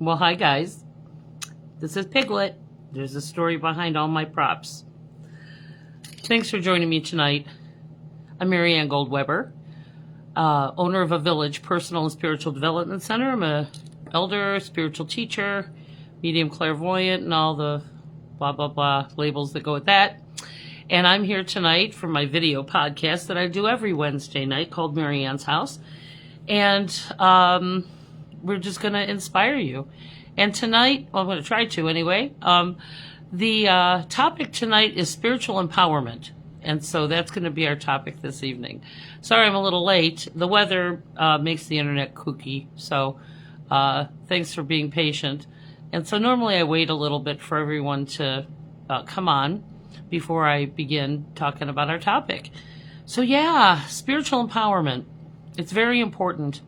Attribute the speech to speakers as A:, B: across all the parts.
A: Well, hi guys. This is Piglet. There's a story behind all my props. Thanks for joining me tonight. I'm Marianne Goldweber, owner of a Village Personal and Spiritual Development Center. I'm a elder, spiritual teacher, medium clairvoyant, and all the blah, blah, blah labels that go with that. And I'm here tonight for my video podcast that I do every Wednesday night called Marianne's House. And we're just going to inspire you. And tonight, well, I'm going to try to anyway, the topic tonight is spiritual empowerment. And so that's going to be our topic this evening. Sorry I'm a little late. The weather makes the internet kooky, so thanks for being patient. And so normally I wait a little bit for everyone to come on before I begin talking about our topic. So yeah, spiritual empowerment. It's very important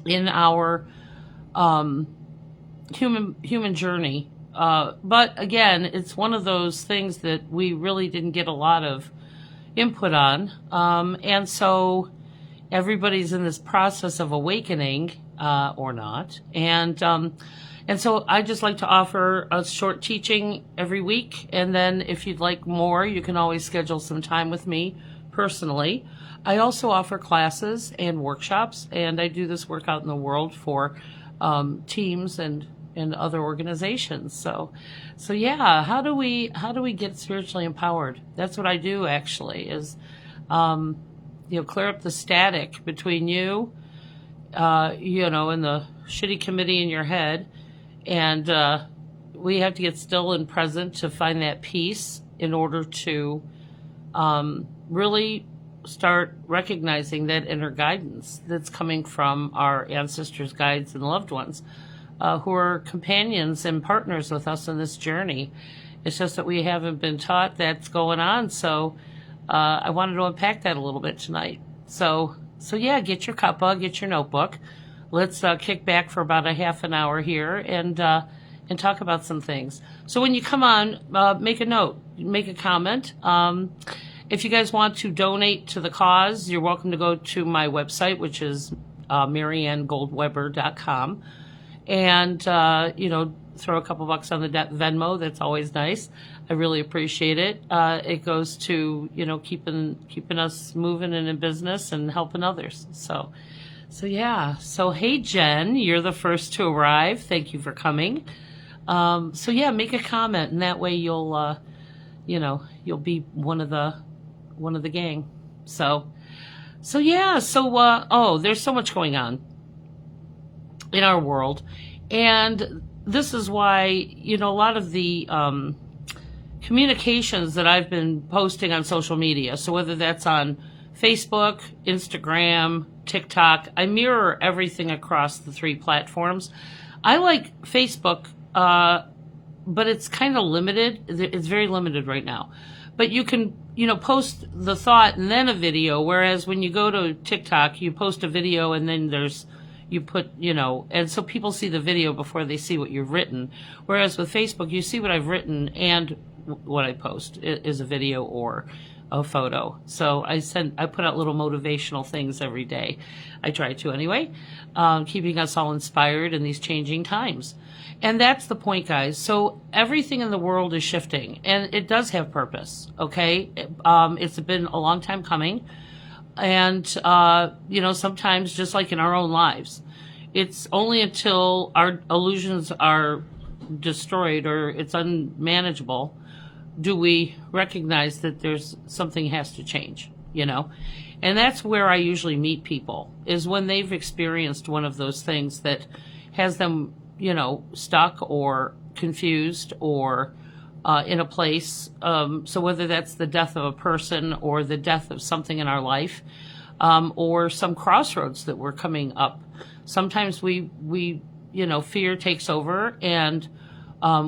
A: in our human journey. But again, it's one of those things that we really didn't get a lot of input on. And so everybody's in this process of awakening, or not. And so I just like to offer a short teaching every week. And then if you'd like more, you can always schedule some time with me personally. I also offer classes and workshops, and I do this work out in the world for teams and other organizations. So yeah, how do we get spiritually empowered? That's what I do actually, is clear up the static between you and the shitty committee in your head, and we have to get still and present to find that peace in order to really start recognizing that inner guidance that's coming from our ancestors, guides, and loved ones who are companions and partners with us in this journey. It's just that we haven't been taught that's going on. So I wanted to unpack that a little bit tonight. So yeah, get your cuppa, get your notebook. Let's kick back for about a half an hour here and talk about some things. So when you come on, make a note, make a comment. If you guys want to donate to the cause, you're welcome to go to my website, which is mariannegoldweber.com, and throw a couple bucks on the Venmo. That's always nice. I really appreciate it. It goes to keeping us moving and in business and helping others. So yeah. So hey Jen, you're the first to arrive. Thank you for coming. So yeah, make a comment, and that way you'll be one of the gang. So yeah. So there's so much going on in our world, and this is why a lot of the communications that I've been posting on social media, so whether that's on Facebook, Instagram, TikTok, I mirror everything across the three platforms. I like Facebook, but it's kind of limited. It's very limited right now. But you can, post the thought and then a video, whereas when you go to TikTok, you post a video and then you put, and so people see the video before they see what you've written. Whereas with Facebook, you see what I've written and what I post is a video or a photo. So I put out little motivational things every day. I try to anyway, keeping us all inspired in these changing times. And that's the point, guys. So everything in the world is shifting, and it does have purpose, okay? It's been a long time coming. And, sometimes just like in our own lives, it's only until our illusions are destroyed or it's unmanageable do we recognize that there's something has to change, And that's where I usually meet people, is when they've experienced one of those things that has them, stuck or confused or in a place. So whether that's the death of a person or the death of something in our life, or some crossroads that we're coming up. Sometimes we fear takes over, and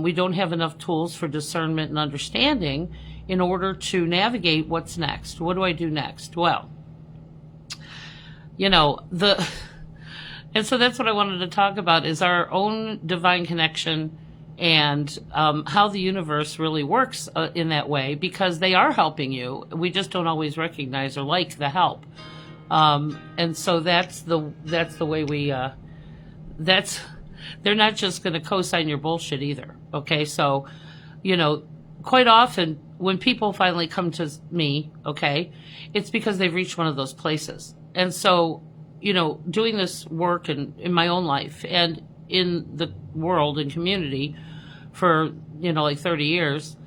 A: we don't have enough tools for discernment and understanding in order to navigate what's next. What do I do next? Well, and so that's what I wanted to talk about, is our own divine connection and how the universe really works in that way, because they are helping you. We just don't always recognize or like the help. And so that's the way we, that's They're not just going to co-sign your bullshit either. Okay. So, quite often when people finally come to me, okay, it's because they've reached one of those places. And so, doing this work in my own life and in the world and community for, like 30 years,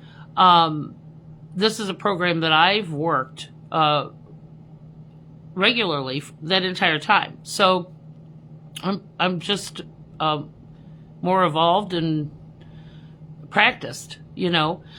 A: this is a program that I've worked regularly that entire time. So I'm just more evolved and practiced,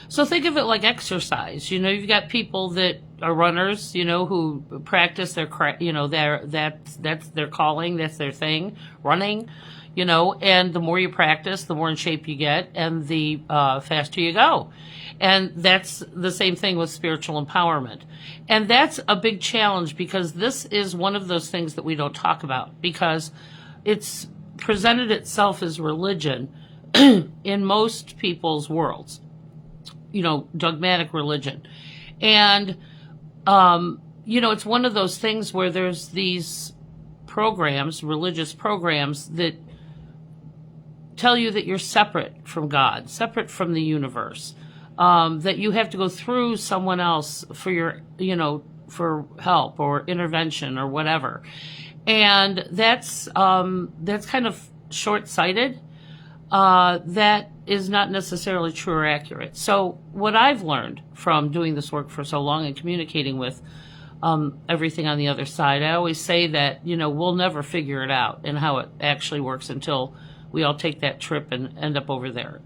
A: So think of it like exercise. You've got people that are runners, who practice their that's their calling, that's their thing, running, and the more you practice, the more in shape you get and the faster you go. And that's the same thing with spiritual empowerment. And that's a big challenge because this is one of those things that we don't talk about because it's presented itself as religion in most people's worlds, dogmatic religion. And, it's one of those things where there's these programs, religious programs that tell you that you're separate from God, separate from the universe, that you have to go through someone else for your, for help or intervention or whatever. And that's kind of short-sighted. That is not necessarily true or accurate. So what I've learned from doing this work for so long and communicating with everything on the other side, I always say that, we'll never figure it out and how it actually works until we all take that trip and end up over there,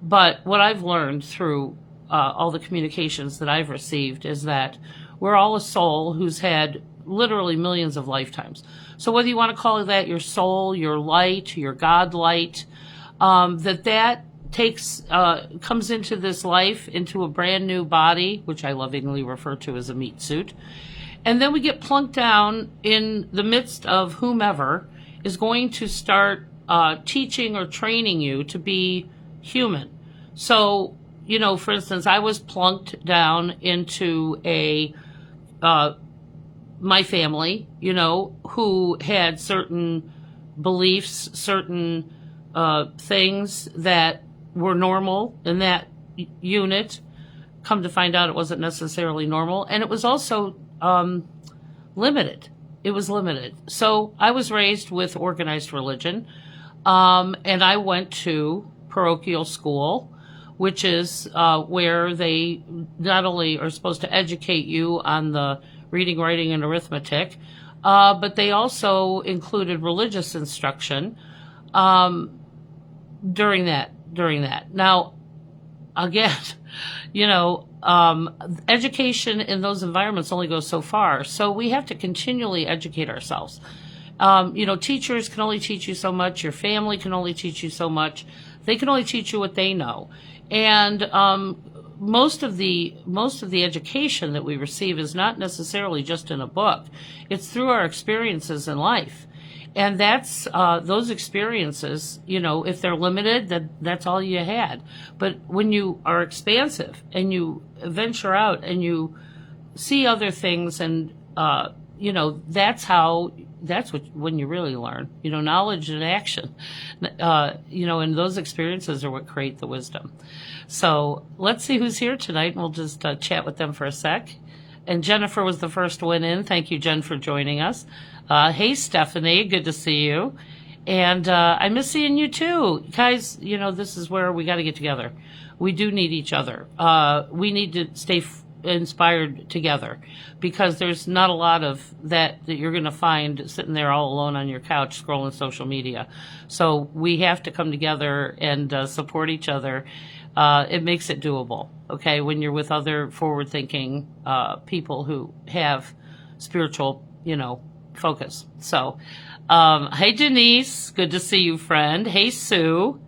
A: But what I've learned through all the communications that I've received is that we're all a soul who's had literally millions of lifetimes. So whether you want to call that your soul, your light, your God light, that takes comes into this life, into a brand new body, which I lovingly refer to as a meat suit. And then we get plunked down in the midst of whomever is going to start teaching or training you to be human. So, for instance, I was plunked down into my family, who had certain beliefs, certain things that were normal in that unit. Come to find out it wasn't necessarily normal. And it was also limited. It was limited. So I was raised with organized religion. And I went to parochial school, which is where they not only are supposed to educate you on the reading, writing, and arithmetic, but they also included religious instruction during that. Now, again, education in those environments only goes so far. So we have to continually educate ourselves. Teachers can only teach you so much. Your family can only teach you so much. They can only teach you what they know. And most of the education that we receive is not necessarily just in a book. It's through our experiences in life. And that's those experiences, if they're limited, that's all you had. But when you are expansive and you venture out and you see other things and, that's when you really learn, knowledge and action, and those experiences are what create the wisdom. So let's see who's here tonight, and we'll just chat with them for a sec. And Jennifer was the first one in. Thank you, Jen, for joining us. Hey, Stephanie, good to see you. And I miss seeing you too. Guys, this is where we got to get together. We do need each other. We need to stay inspired together because there's not a lot of that you're going to find sitting there all alone on your couch scrolling social media. So we have to come together and support each other. It makes it doable, okay, when you're with other forward-thinking people who have spiritual, focus. So, hey, Denise, good to see you, friend. Hey, Sue.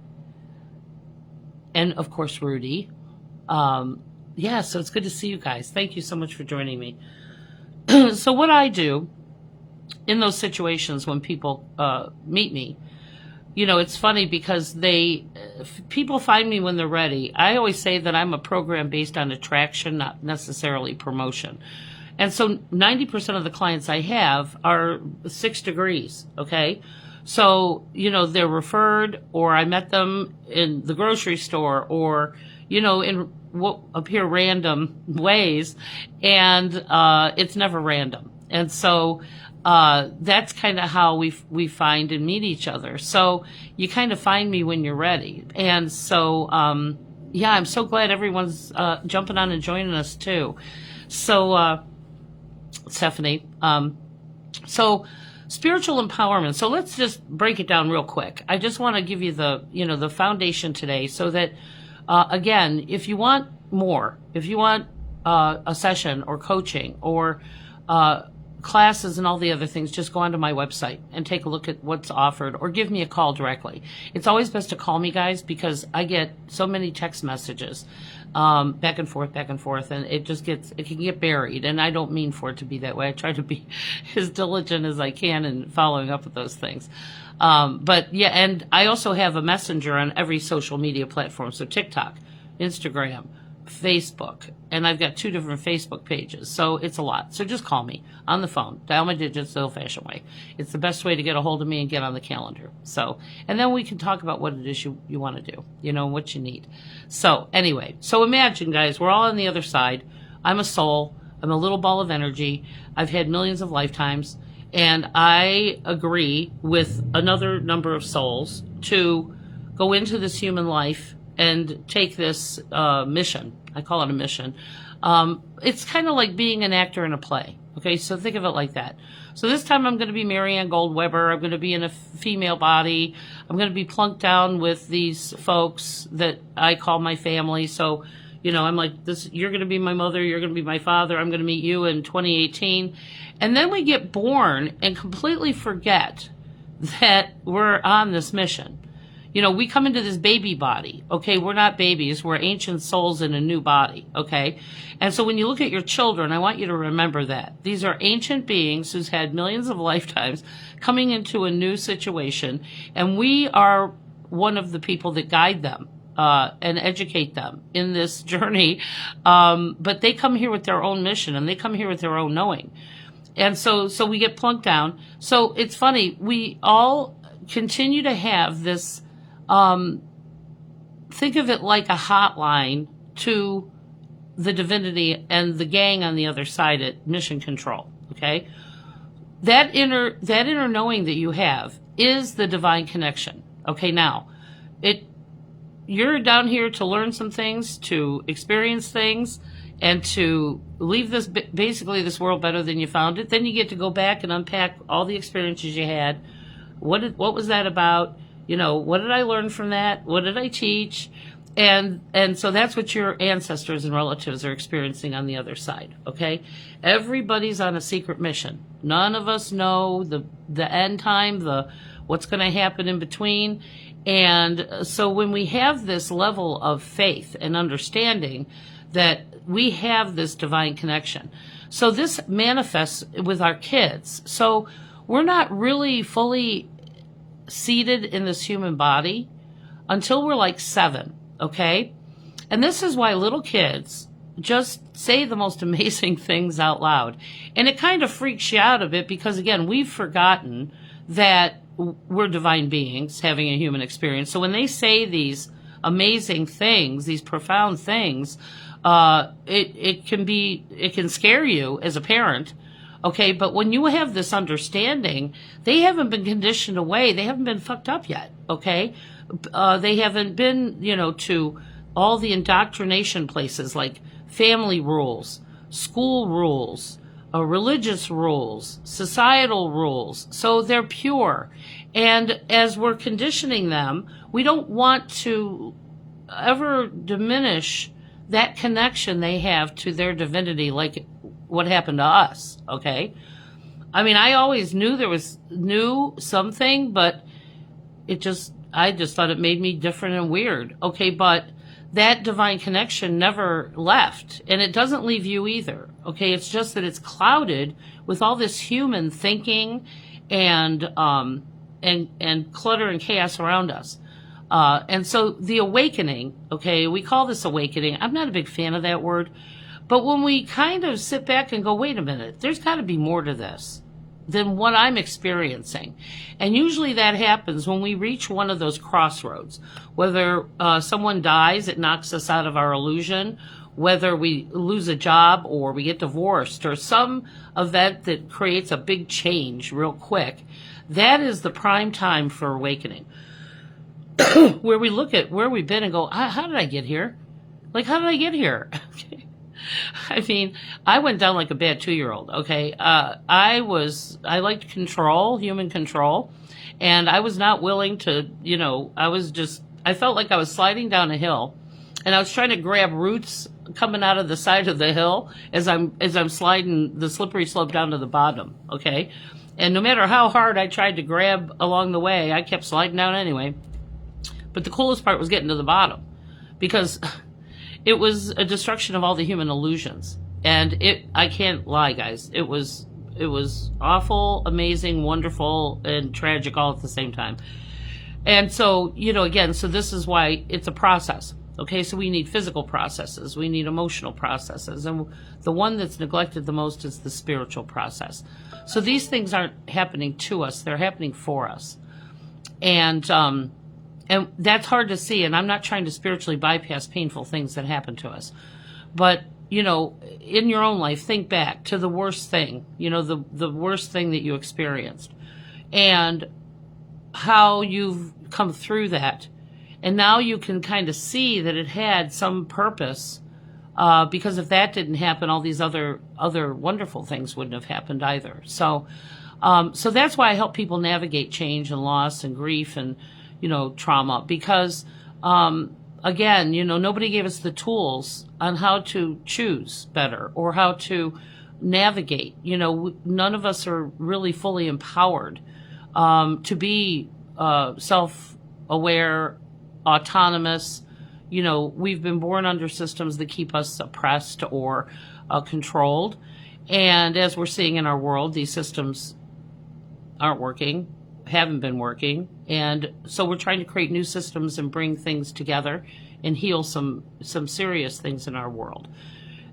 A: And, of course, Rudy. So it's good to see you guys. Thank you so much for joining me. So what I do in those situations when people meet me, it's funny because people find me when they're ready. I always say that I'm a program based on attraction, not necessarily promotion. And so 90% of the clients I have are 6 degrees, okay? So, they're referred, or I met them in the grocery store, or, in what appear random ways, and it's never random. And so that's kind of how we find and meet each other. So you kind of find me when you're ready. And so, yeah, I'm so glad everyone's jumping on and joining us too. So, Stephanie, so spiritual empowerment. So let's just break it down real quick. I just want to give you the foundation today, so that, again, if you want more, if you want a session or coaching or classes and all the other things, just go onto my website and take a look at what's offered, or give me a call directly. It's always best to call me, guys, because I get so many text messages back and forth, and it can get buried, and I don't mean for it to be that way. I try to be as diligent as I can in following up with those things. But yeah, and I also have a messenger on every social media platform, so TikTok, Instagram, Facebook, and I've got 2 different Facebook pages, so it's a lot. So just call me on the phone, dial my digits the old-fashioned way. It's the best way to get a hold of me and get on the calendar. So, and then we can talk about what it is you want to do, what you need. So anyway, so imagine, guys, we're all on the other side. I'm a soul. I'm a little ball of energy. I've had millions of lifetimes, and I agree with another number of souls to go into this human life and take this mission. I call it a mission. It's kind of like being an actor in a play. Okay, so think of it like that. So this time I'm going to be Marianne Goldweber. I'm going to be in a female body. I'm going to be plunked down with these folks that I call my family. So, I'm like, this. You're going to be my mother. You're going to be my father. I'm going to meet you in 2018. And then we get born and completely forget that we're on this mission. We come into this baby body, okay? We're not babies. We're ancient souls in a new body, okay? And so when you look at your children, I want you to remember that. These are ancient beings who's had millions of lifetimes coming into a new situation, and we are one of the people that guide them and educate them in this journey. But they come here with their own mission, and they come here with their own knowing. And so we get plunked down. So it's funny. We all continue to have this. Think of it like a hotline to the divinity and the gang on the other side at Mission Control. Okay, that inner knowing that you have is the divine connection. Okay, now you're down here to learn some things, to experience things, and to leave this world better than you found it. Then you get to go back and unpack all the experiences you had. What was that about? What did I learn from that? What did I teach? And so that's what your ancestors and relatives are experiencing on the other side, okay? Everybody's on a secret mission. None of us know the end time, what's going to happen in between. And so when we have this level of faith and understanding that we have this divine connection, so this manifests with our kids. So we're not really fully seated in this human body until we're like 7, okay? And this is why little kids just say the most amazing things out loud. And it kind of freaks you out a bit because, again, we've forgotten that we're divine beings having a human experience. So when they say these amazing things, these profound things, it can scare you as a parent. Okay, but when you have this understanding, they haven't been conditioned away. They haven't been fucked up yet, okay? They haven't been, to all the indoctrination places like family rules, school rules, religious rules, societal rules. So they're pure. And as we're conditioning them, we don't want to ever diminish that connection they have to their divinity, like what happened to us, okay? I mean, I always knew something, but I just thought it made me different and weird, okay? But that divine connection never left, and it doesn't leave you either, okay? It's just that it's clouded with all this human thinking and clutter and chaos around us. And so the awakening, okay, we call this awakening. I'm not a big fan of that word. But when we kind of sit back and go, wait a minute, there's got to be more to this. than what I'm experiencing. And usually that happens when we reach one of those crossroads. Whether someone dies, it knocks us out of our illusion. Whether we lose a job or we get divorced or some event that creates a big change real quick, that is the prime time for awakening. Where we look at where we've been and go, how did I get here? Like, how did I get here? I mean, I went down like a bad 2-year-old, okay? I liked control, human control, and I was not willing to, I felt like I was sliding down a hill, and I was trying to grab roots coming out of the side of the hill as I'm sliding the slippery slope down to the bottom, okay? And no matter how hard I tried to grab along the way, I kept sliding down anyway. But the coolest part was getting to the bottom, because it was a destruction of all the human illusions. And I can't lie, guys. It was awful, amazing, wonderful, and tragic all at the same time. And so, again, so this is why it's a process. Okay, so we need physical processes. We need emotional processes. And the one that's neglected the most is the spiritual process. So these things aren't happening to us. They're happening for us. And that's hard to see, and I'm not trying to spiritually bypass painful things that happen to us. But, in your own life, think back to the worst thing, the worst thing that you experienced, and how you've come through that. And now you can kind of see that it had some purpose, because if that didn't happen, all these other wonderful things wouldn't have happened either. So that's why I help people navigate change and loss and grief and trauma, because, again, nobody gave us the tools on how to choose better or how to navigate. None of us are really fully empowered, to be, self-aware, autonomous. We've been born under systems that keep us oppressed or, controlled. And as we're seeing in our world, these systems aren't working, haven't been working, and so we're trying to create new systems and bring things together and heal some serious things in our world.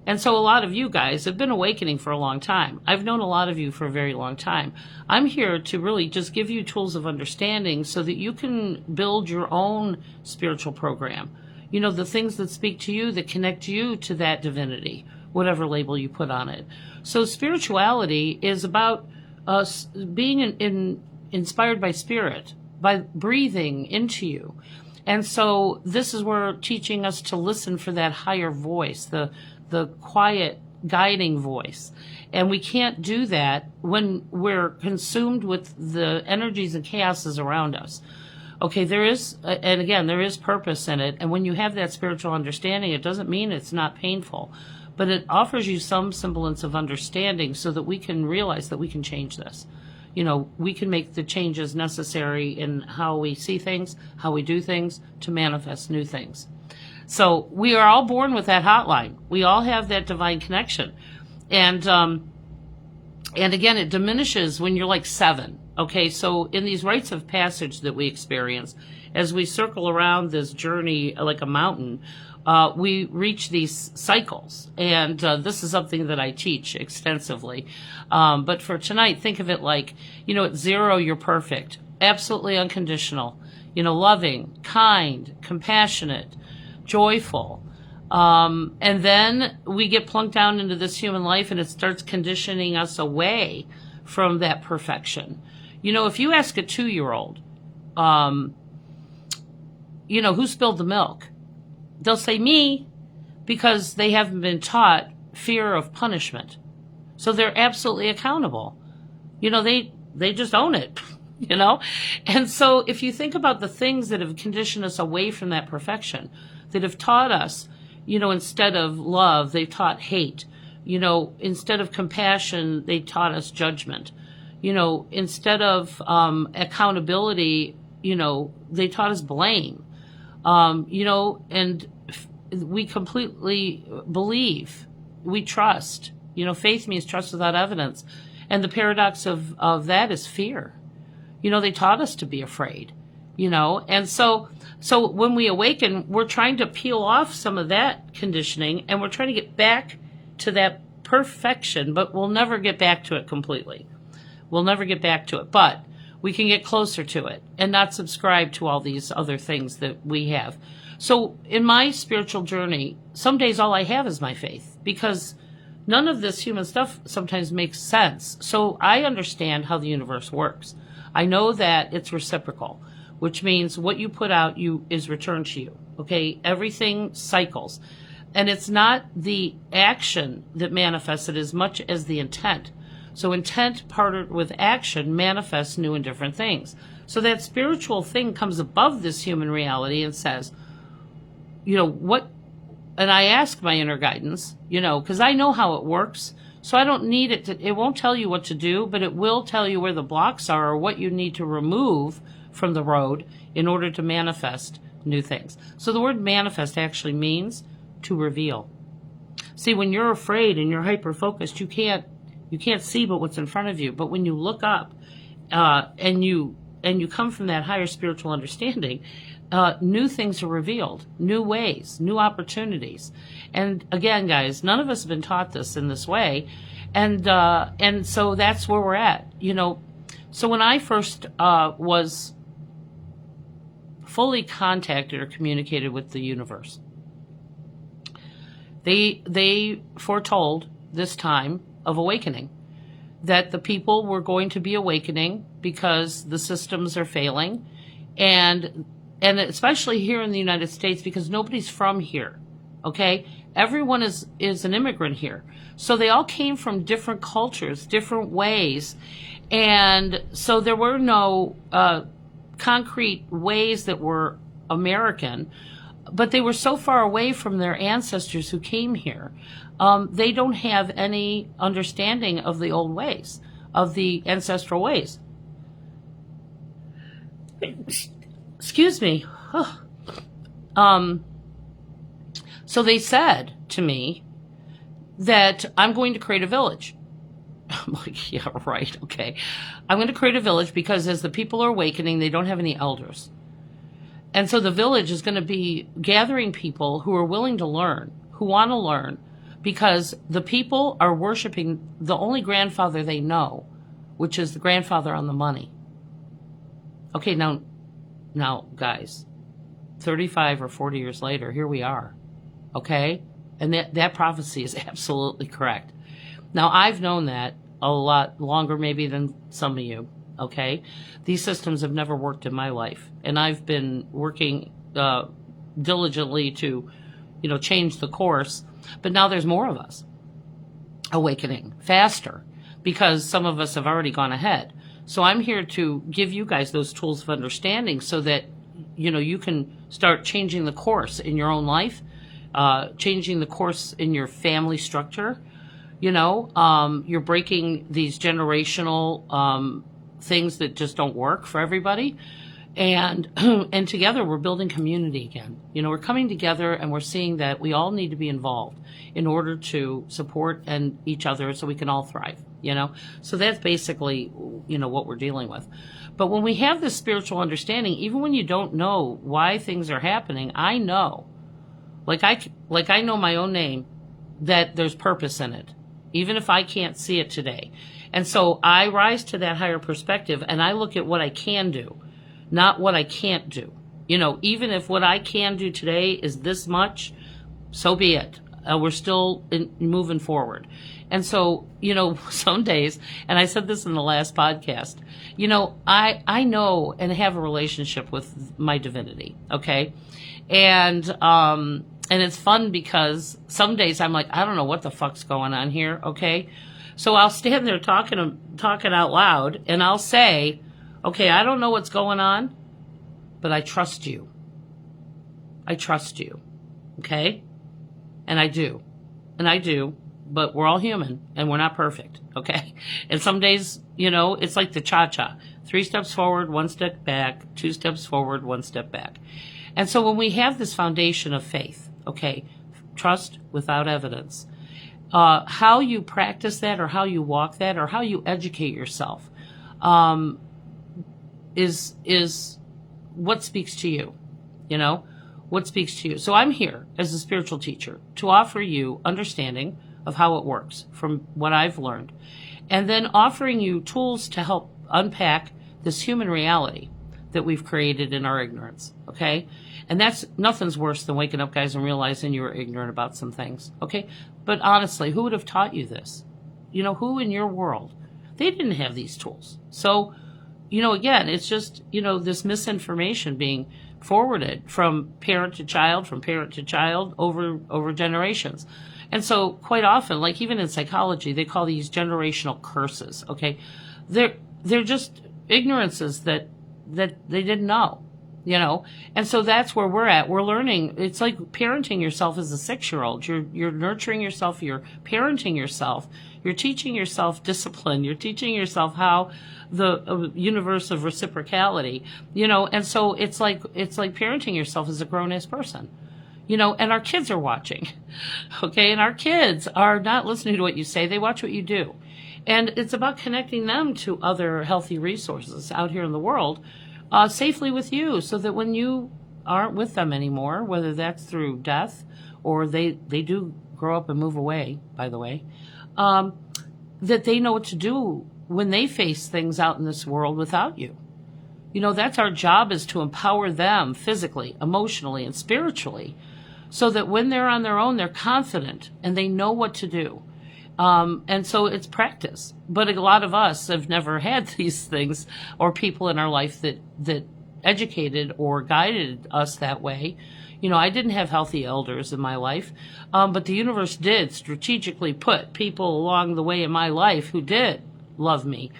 A: And so a lot of you guys have been awakening for a long time. I've known a lot of you for a very long time. I'm here to really just give you tools of understanding so that you can build your own spiritual program. The things that speak to you, that connect you to that divinity, whatever label you put on it. So spirituality is about us being inspired by spirit, by breathing into you. And so this is where teaching us to listen for that higher voice, the quiet guiding voice. And we can't do that when we're consumed with the energies and chaoses around us. Okay, there is purpose in it. And when you have that spiritual understanding, it doesn't mean it's not painful, but it offers you some semblance of understanding so that we can realize that we can change this. We can make the changes necessary in how we see things, how we do things, to manifest new things. So we are all born with that hotline. We all have that divine connection. And again, it diminishes when you're like 7. Okay, so in these rites of passage that we experience, as we circle around this journey like a mountain, we reach these cycles. And this is something that I teach extensively. But for tonight, think of it like, at 0, you're perfect, absolutely unconditional, loving, kind, compassionate, joyful. And then we get plunked down into this human life, and it starts conditioning us away from that perfection. If you ask a 2-year-old, who spilled the milk? They'll say me, because they haven't been taught fear of punishment. So they're absolutely accountable. They just own it, And so if you think about the things that have conditioned us away from that perfection, that have taught us, instead of love, they've taught hate. Instead of compassion, they taught us judgment. Instead of accountability, they taught us blame. And we completely believe, we trust. Faith means trust without evidence. And the paradox of that is fear. They taught us to be afraid, and so when we awaken, we're trying to peel off some of that conditioning, and we're trying to get back to that perfection, but we'll never get back to it completely. We'll never get back to it, but we can get closer to it and not subscribe to all these other things that we have. So in my spiritual journey, some days all I have is my faith, because none of this human stuff sometimes makes sense. So I understand how the universe works. I know that it's reciprocal, which means what you put out is returned to you. Okay? Everything cycles. And it's not the action that manifests it as much as the intent. So intent partnered with action manifests new and different things. So that spiritual thing comes above this human reality and says, what, and I ask my inner guidance, because I know how it works. So I don't need it won't tell you what to do, but it will tell you where the blocks are or what you need to remove from the road in order to manifest new things. So the word manifest actually means to reveal. See, when you're afraid and you're hyper-focused, you can't see but what's in front of you. But when you look up and you come from that higher spiritual understanding, new things are revealed, new ways, new opportunities. And again, guys, none of us have been taught this in this way. And so that's where we're at. So when I first was fully contacted or communicated with the universe, they foretold this time of awakening, that the people were going to be awakening because the systems are failing, and especially here in the United States, because nobody's from here. Okay? Everyone is an immigrant here. So they all came from different cultures, different ways. And so there were no concrete ways that were American, but they were so far away from their ancestors who came here. They don't have any understanding of the old ways, of the ancestral ways. Excuse me. So they said to me that I'm going to create a village. I'm like, yeah, right, okay. I'm going to create a village because as the people are awakening, they don't have any elders. And so the village is going to be gathering people who are willing to learn, who want to learn, because the people are worshiping the only grandfather they know, which is the grandfather on the money. Okay, now, guys, 35 or 40 years later, here we are, okay? And that prophecy is absolutely correct. Now, I've known that a lot longer maybe than some of you, okay? These systems have never worked in my life, and I've been working diligently to, change the course. But now there's more of us awakening faster because some of us have already gone ahead. So I'm here to give you guys those tools of understanding so that, you can start changing the course in your own life, changing the course in your family structure. You're breaking these generational things that just don't work for everybody. And together we're building community again. We're coming together and we're seeing that we all need to be involved in order to support each other so we can all thrive, So that's basically, what we're dealing with. But when we have this spiritual understanding, even when you don't know why things are happening, I know, like I know my own name, that there's purpose in it, even if I can't see it today. And so I rise to that higher perspective and I look at what I can do, not what I can't do. Even if what I can do today is this much, so be it. We're still moving forward. And so, some days, and I said this in the last podcast, I know and have a relationship with my divinity, okay? And it's fun because some days I'm like, I don't know what the fuck's going on here, okay? So I'll stand there talking out loud, and I'll say, okay, I don't know what's going on, but I trust you. I trust you, okay? And I do. But we're all human, and we're not perfect, okay? And some days, it's like the cha-cha. 3 steps forward, 1 step back, 2 steps forward, 1 step back. And so when we have this foundation of faith, okay, trust without evidence, how you practice that or how you walk that or how you educate yourself is what speaks to you, what speaks to you. So I'm here as a spiritual teacher to offer you understanding of how it works from what I've learned. and then offering you tools to help unpack this human reality that we've created in our ignorance, okay? And that's, nothing's worse than waking up, guys, and realizing you were ignorant about some things, okay? But honestly, who would have taught you this? Who in your world? They didn't have these tools. So, again, it's just, this misinformation being forwarded from parent to child over generations. And so quite often, like even in psychology, they call these generational curses, okay? They're just ignorances that they didn't know, And so that's where we're at. We're learning. It's like parenting yourself as a 6-year-old. You're nurturing yourself. You're parenting yourself. You're teaching yourself discipline. You're teaching yourself how the universe of reciprocality, and so it's like parenting yourself as a grown-ass person, and our kids are watching, okay? And our kids are not listening to what you say. They watch what you do. And it's about connecting them to other healthy resources out here in the world, safely with you, so that when you aren't with them anymore, whether that's through death or they do grow up and move away, by the way, that they know what to do when they face things out in this world without you. That's our job, is to empower them physically, emotionally, and spiritually, so that when they're on their own, they're confident and they know what to do. And so it's practice. But a lot of us have never had these things or people in our life that educated or guided us that way. I didn't have healthy elders in my life, but the universe did strategically put people along the way in my life who did love me,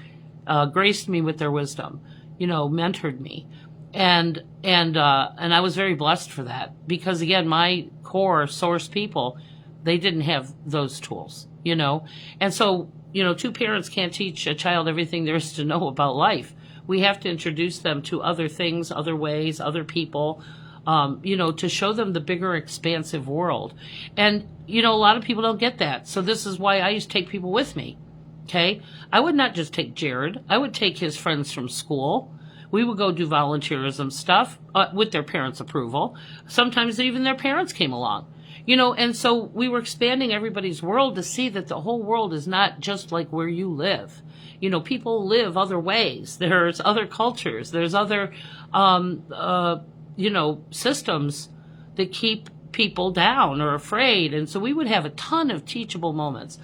A: graced me with their wisdom, mentored me. And I was very blessed for that, because again, my core source people, they didn't have those tools, and so, two parents can't teach a child everything there is to know about life. We have to introduce them to other things, other ways, other people, to show them the bigger, expansive world. And, a lot of people don't get that. So this is why I used to take people with me. Okay. I would not just take Jared. I would take his friends from school. We would go do volunteerism stuff with their parents' approval. Sometimes even their parents came along, and so we were expanding everybody's world to see that the whole world is not just like where you live. People live other ways. There's other cultures. There's other, systems that keep people down or afraid. And so we would have a ton of teachable moments.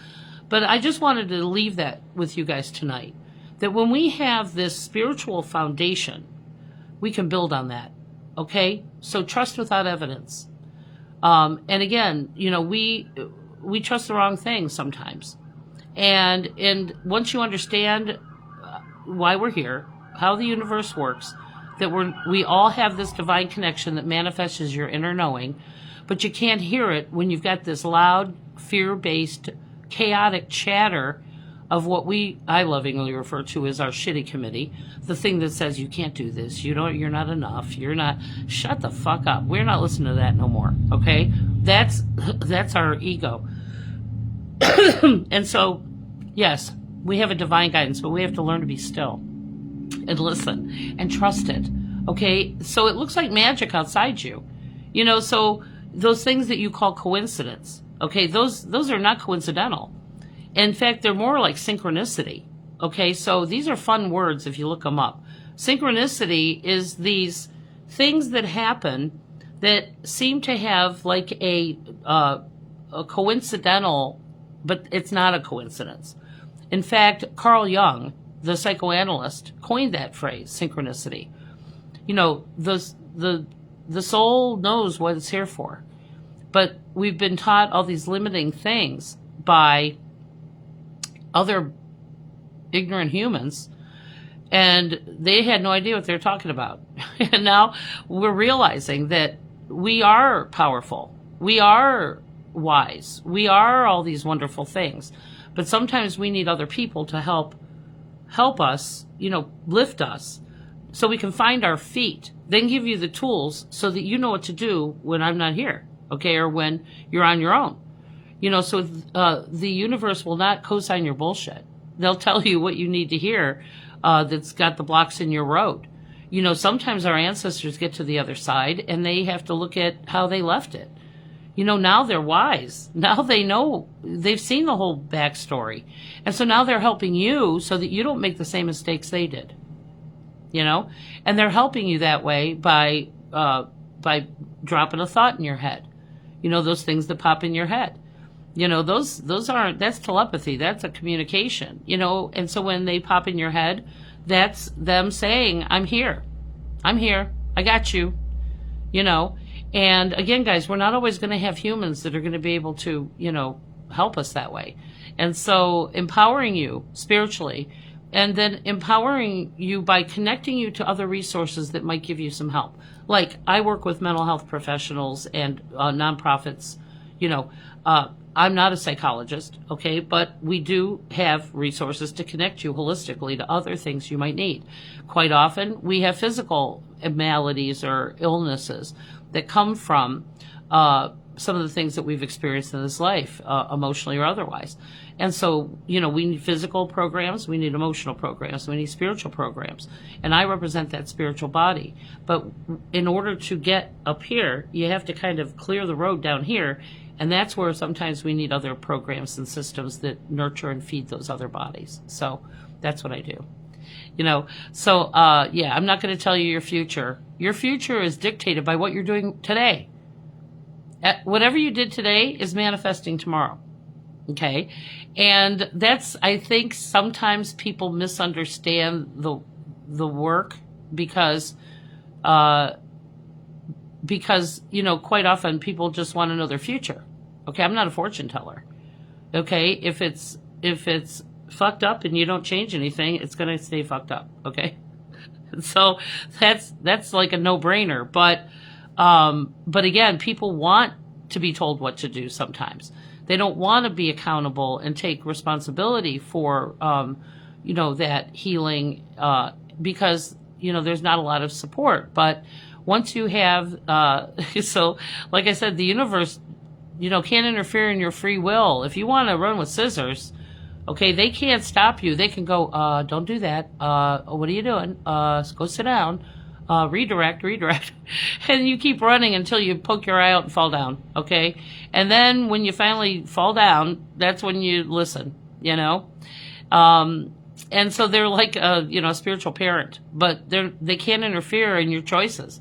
A: But I just wanted to leave that with you guys tonight, that when we have this spiritual foundation, we can build on that. Okay? So trust without evidence. And again, we trust the wrong things sometimes. And once you understand why we're here, how the universe works, that we all have this divine connection that manifests as your inner knowing, but you can't hear it when you've got this loud, fear-based, chaotic chatter of what I lovingly refer to as our shitty committee, the thing that says you can't do this, you're not enough, shut the fuck up. We're not listening to that no more, okay? That's our ego. And so, yes, we have a divine guidance, but we have to learn to be still and listen and trust it, okay? So it looks like magic outside you, so those things that you call coincidence, okay, those are not coincidental. In fact, they're more like synchronicity, okay? So these are fun words if you look them up. Synchronicity is these things that happen that seem to have like a coincidental, but it's not a coincidence. In fact, Carl Jung, the psychoanalyst, coined that phrase, synchronicity. The soul knows what it's here for, but we've been taught all these limiting things by other ignorant humans, and they had no idea what they were talking about. And now we're realizing that we are powerful. We are wise. We are all these wonderful things. But sometimes we need other people to help us, lift us so we can find our feet, then give you the tools so that you know what to do when I'm not here, okay, or when you're on your own. So the universe will not co-sign your bullshit. They'll tell you what you need to hear that's got the blocks in your road. Sometimes our ancestors get to the other side and they have to look at how they left it. Now they're wise. Now they know, they've seen the whole backstory. And so now they're helping you so that you don't make the same mistakes they did. And they're helping you that way by dropping a thought in your head. Those things that pop in your head. That's telepathy. That's a communication, and so when they pop in your head, that's them saying, I'm here. I got you, And again, guys, we're not always going to have humans that are going to be able to, help us that way. And so empowering you spiritually, and then empowering you by connecting you to other resources that might give you some help. Like I work with mental health professionals and nonprofits. I'm not a psychologist, okay, but we do have resources to connect you holistically to other things you might need. Quite often, we have physical maladies or illnesses that come from some of the things that we've experienced in this life, emotionally or otherwise. And so, we need physical programs, we need emotional programs, we need spiritual programs. And I represent that spiritual body. But in order to get up here, you have to kind of clear the road down here. And that's where sometimes we need other programs and systems that nurture and feed those other bodies. So that's what I do. I'm not going to tell you your future. Your future is dictated by what you're doing today. Whatever you did today is manifesting tomorrow. Okay? And I think sometimes people misunderstand the work because quite often people just want to know their future. Okay, I'm not a fortune teller. Okay, if it's fucked up and you don't change anything, it's going to stay fucked up. Okay, so that's like a no-brainer. But again, people want to be told what to do. Sometimes they don't want to be accountable and take responsibility for that healing because there's not a lot of support. But once you have, so like I said, the universe, can't interfere in your free will. If you want to run with scissors, okay, they can't stop you. They can go, don't do that. What are you doing? Go sit down. Redirect. And you keep running until you poke your eye out and fall down, okay? And then when you finally fall down, that's when you listen, And so they're like a spiritual parent, but they can't interfere in your choices.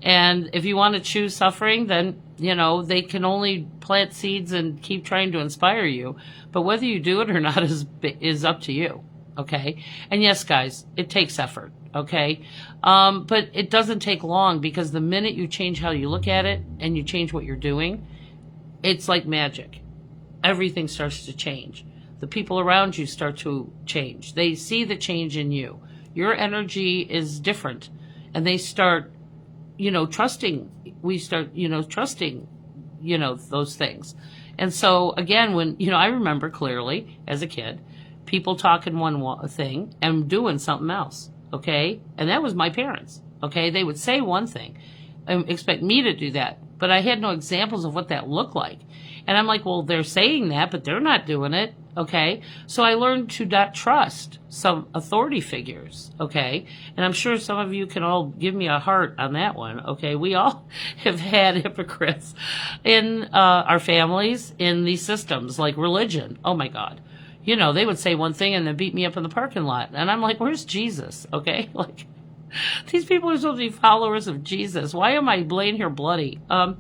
A: And if you want to choose suffering, then they can only plant seeds and keep trying to inspire you. But whether you do it or not is up to you. Okay. And yes, guys, it takes effort. Okay. But it doesn't take long because the minute you change how you look at it and you change what you're doing, it's like magic. Everything starts to change. The people around you start to change. They see the change in you. Your energy is different and they start, trusting. We start, trusting, those things. And so again, when, I remember clearly as a kid, people talking one thing and doing something else. Okay. And that was my parents. Okay. They would say one thing and expect me to do that, but I had no examples of what that looked like. And I'm like, well, they're saying that, but they're not doing it. Okay. So I learned to not trust some authority figures. Okay. And I'm sure some of you can all give me a heart on that one. Okay. We all have had hypocrites in our families, in these systems like religion. Oh my God. They would say one thing and then beat me up in the parking lot. And I'm like, where's Jesus? Okay. Like these people are supposed to be followers of Jesus. Why am I laying here bloody? And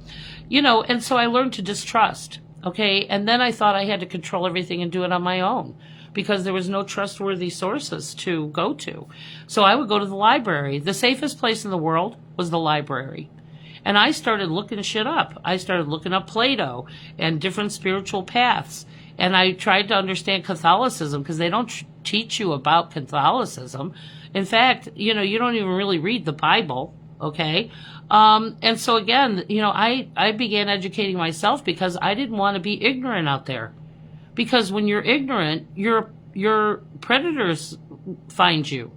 A: so I learned to distrust. Okay. And then I thought I had to control everything and do it on my own because there was no trustworthy sources to go to. So I would go to the library. The safest place in the world was the library. And I started looking shit up. I started looking up Plato and different spiritual paths. And I tried to understand Catholicism because they don't teach you about Catholicism. In fact, you don't even really read the Bible. Okay. And so again, I began educating myself because I didn't want to be ignorant out there. Because when you're ignorant, your predators find you.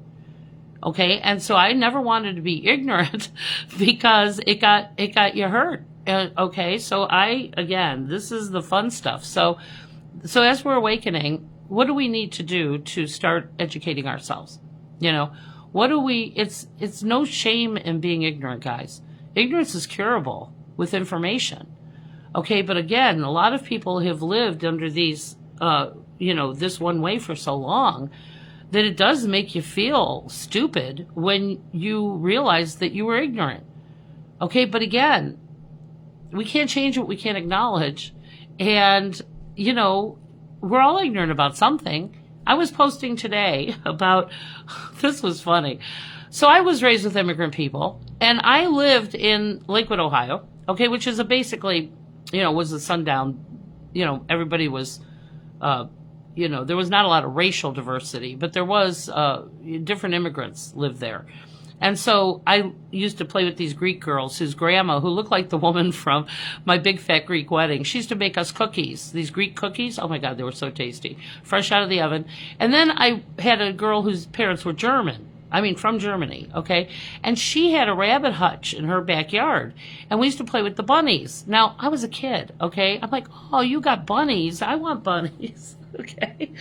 A: Okay. And so I never wanted to be ignorant because it got you hurt. Okay. So this is the fun stuff. So as we're awakening, what do we need to do to start educating ourselves? It's no shame in being ignorant, guys. Ignorance is curable with information. Okay, but again, a lot of people have lived under these, this one way for so long that it does make you feel stupid when you realize that you were ignorant. Okay, but again, we can't change what we can't acknowledge. And, we're all ignorant about something. I was posting today about, this was funny. So I was raised with immigrant people, and I lived in Lakewood, Ohio, okay, which is basically, was a sundown, everybody was, there was not a lot of racial diversity, but there was different immigrants lived there. And so I used to play with these Greek girls whose grandma, who looked like the woman from my big fat Greek wedding, she used to make us cookies, these Greek cookies. Oh my God, they were so tasty, fresh out of the oven. And then I had a girl whose parents were from Germany, okay? And she had a rabbit hutch in her backyard, and we used to play with the bunnies. Now, I was a kid, okay? I'm like, oh, you got bunnies. I want bunnies. Okay.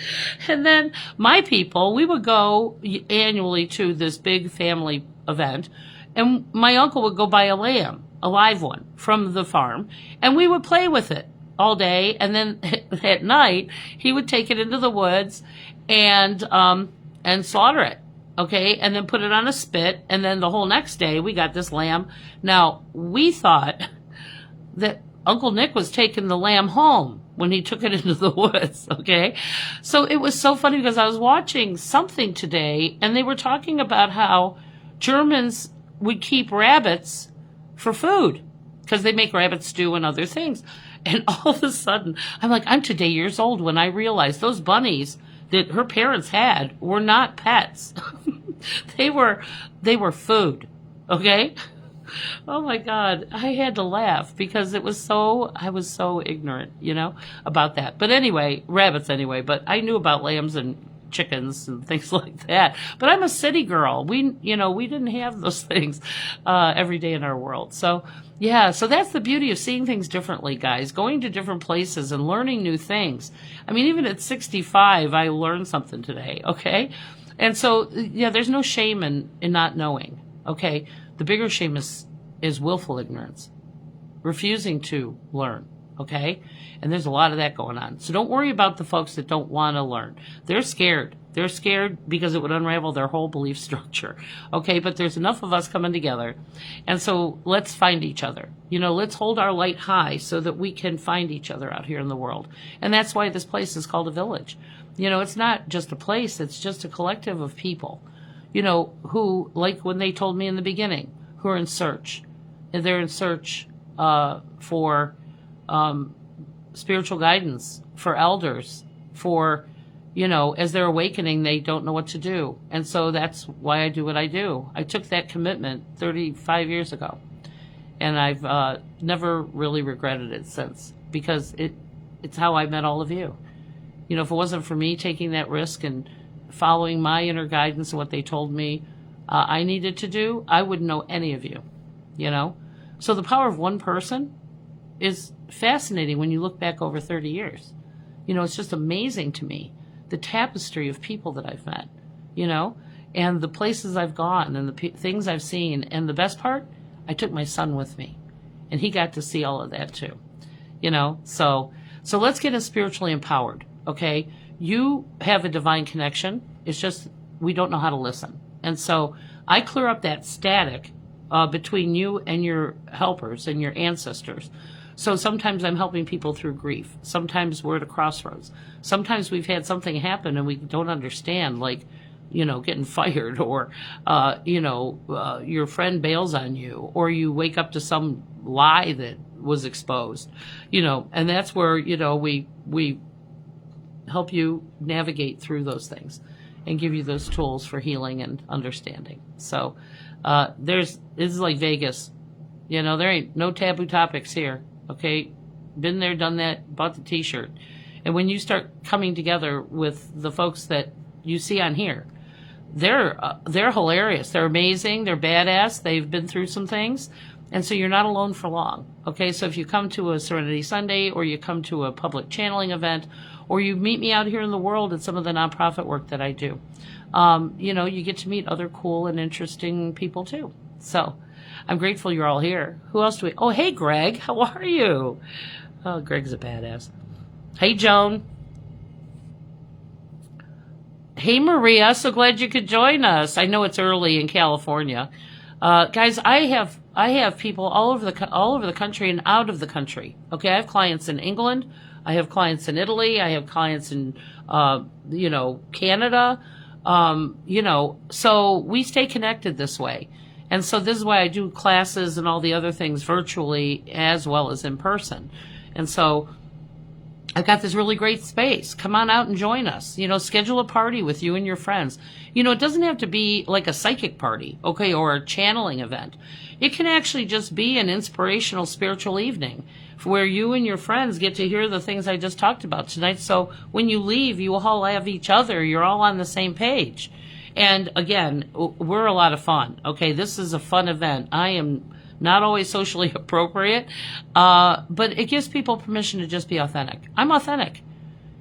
A: And then my people, we would go annually to this big family event, and my uncle would go buy a lamb, a live one, from the farm, and we would play with it all day. And then at night, he would take it into the woods and slaughter it. Okay. And then put it on a spit. And then the whole next day, we got this lamb. Now, we thought that Uncle Nick was taking the lamb home when he took it into the woods, okay? So it was so funny because I was watching something today, and they were talking about how Germans would keep rabbits for food because they make rabbit stew and other things. And all of a sudden, I'm today years old when I realized those bunnies that her parents had were not pets. They were food, okay? Oh my God, I had to laugh because I was so ignorant, about that. But anyway, rabbits anyway, but I knew about lambs and chickens and things like that. But I'm a city girl. We didn't have those things every day in our world. So yeah, so that's the beauty of seeing things differently, guys, going to different places and learning new things. Even at 65, I learned something today, okay? And so, yeah, there's no shame in not knowing, okay? The bigger shame is willful ignorance, refusing to learn, okay? And there's a lot of that going on. So don't worry about the folks that don't want to learn. They're scared. They're scared because it would unravel their whole belief structure, okay? But there's enough of us coming together. And so let's find each other. Let's hold our light high so that we can find each other out here in the world. And that's why this place is called a village. It's not just a place. It's just a collective of people, who, like when they told me in the beginning, who are in search. And they're in search for spiritual guidance, for elders, for, as they're awakening, they don't know what to do. And so that's why I do what I do. I took that commitment 35 years ago, and I've never really regretted it since, because it's how I met all of you. If it wasn't for me taking that risk and following my inner guidance and what they told me I needed to do, I wouldn't know any of you, So the power of one person is fascinating when you look back over 30 years. It's just amazing to me, the tapestry of people that I've met, and the places I've gone and the things I've seen. And the best part, I took my son with me, and he got to see all of that too, So let's get us spiritually empowered, okay? You have a divine connection. It's just we don't know how to listen. And so I clear up that static between you and your helpers and your ancestors. So sometimes I'm helping people through grief. Sometimes we're at a crossroads. Sometimes we've had something happen and we don't understand, like, getting fired, or, your friend bails on you, or you wake up to some lie that was exposed, and that's where, we help you navigate through those things and give you those tools for healing and understanding. So this is like Vegas. There ain't no taboo topics here, okay? Been there, done that, bought the t-shirt. And when you start coming together with the folks that you see on here, they're hilarious. They're amazing. They're badass. They've been through some things. And so you're not alone for long, okay? So if you come to a Serenity Sunday, or you come to a public channeling event, or you meet me out here in the world at some of the nonprofit work that I do, you get to meet other cool and interesting people too. So I'm grateful you're all here. Who else do we? Oh, hey, Greg. How are you? Oh, Greg's a badass. Hey, Joan. Hey, Maria. So glad you could join us. I know it's early in California. Guys, I have people all over the country and out of the country. Okay, I have clients in England. I have clients in Italy. I have clients in, Canada. So we stay connected this way. And so this is why I do classes and all the other things virtually as well as in person. And so I've got this really great space. Come on out and join us. Schedule a party with you and your friends. It doesn't have to be like a psychic party, okay, or a channeling event. It can actually just be an inspirational spiritual evening where you and your friends get to hear the things I just talked about tonight. So when you leave, you all have each other. You're all on the same page. And again, we're a lot of fun. Okay, this is a fun event. I am not always socially appropriate, but it gives people permission to just be authentic. I'm authentic.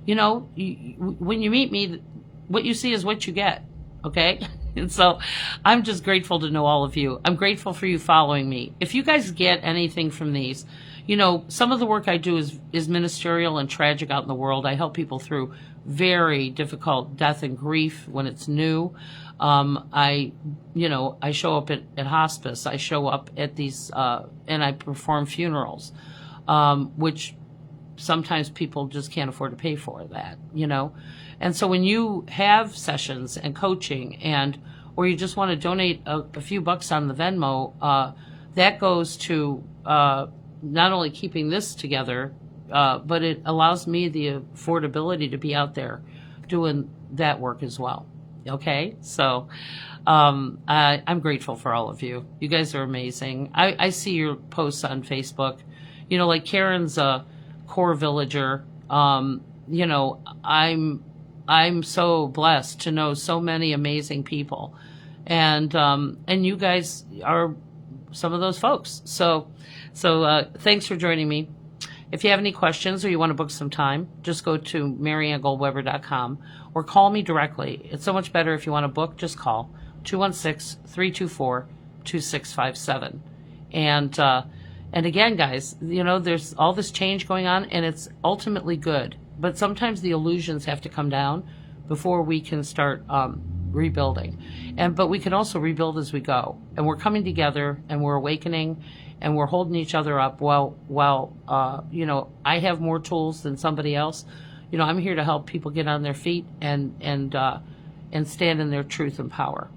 A: When you meet me, what you see is what you get. Okay? And so I'm just grateful to know all of you. I'm grateful for you following me. If you guys get anything from these, some of the work I do is ministerial and tragic out in the world. I help people through very difficult death and grief when it's new. I show up at hospice. I show up at these, and I perform funerals, which sometimes people just can't afford to pay for that, And so when you have sessions and coaching or you just want to donate a few bucks on the Venmo, that goes to, not only keeping this together, but it allows me the affordability to be out there doing that work as well. Okay, so I'm grateful for all of you. You guys are amazing. I see your posts on Facebook. Like Karen's a core villager. I'm so blessed to know so many amazing people, and you guys are some of those folks. So thanks for joining me. If you have any questions or you want to book some time, just go to MarianneGoldweber.com or call me directly. It's so much better if you want to book, just call 216-324-2657. And again, guys, there's all this change going on and it's ultimately good. But sometimes the illusions have to come down before we can start rebuilding. But we can also rebuild as we go. And we're coming together and we're awakening and we're holding each other up while I have more tools than somebody else. I'm here to help people get on their feet and stand in their truth and power.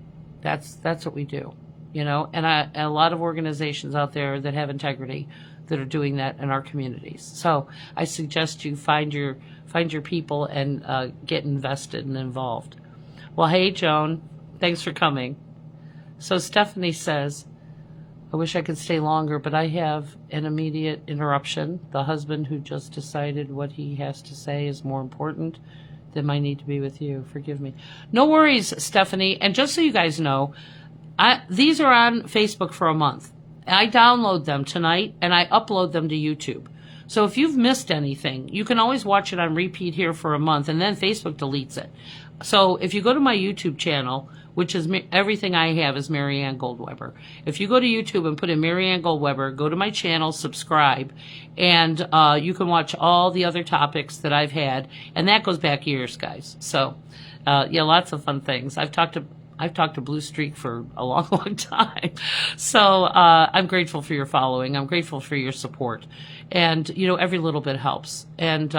A: That's what we do, and a lot of organizations out there that have integrity that are doing that in our communities. So I suggest you find your people and get invested and involved. Well, hey, Joan, thanks for coming. So Stephanie says, I wish I could stay longer, but I have an immediate interruption. The husband who just decided what he has to say is more important than my need to be with you. Forgive me. No worries, Stephanie. And just so you guys know, these are on Facebook for a month. I download them tonight and I upload them to YouTube. So if you've missed anything, you can always watch it on repeat here for a month and then Facebook deletes it. So if you go to my YouTube channel, which is everything I have is Marianne Goldweber. If you go to YouTube and put in Marianne Goldweber, go to my channel, subscribe, and you can watch all the other topics that I've had, and that goes back years, guys. So, lots of fun things. I've talked to Blue Streak for a long, long time. So I'm grateful for your following. I'm grateful for your support, and every little bit helps. And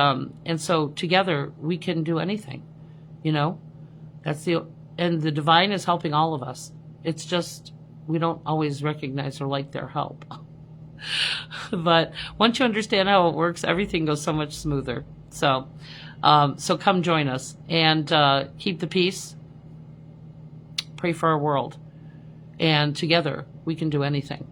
A: so together we can do anything. And the divine is helping all of us. It's just we don't always recognize or like their help. But once you understand how it works, everything goes so much smoother. So come join us and keep the peace. Pray for our world. And together we can do anything.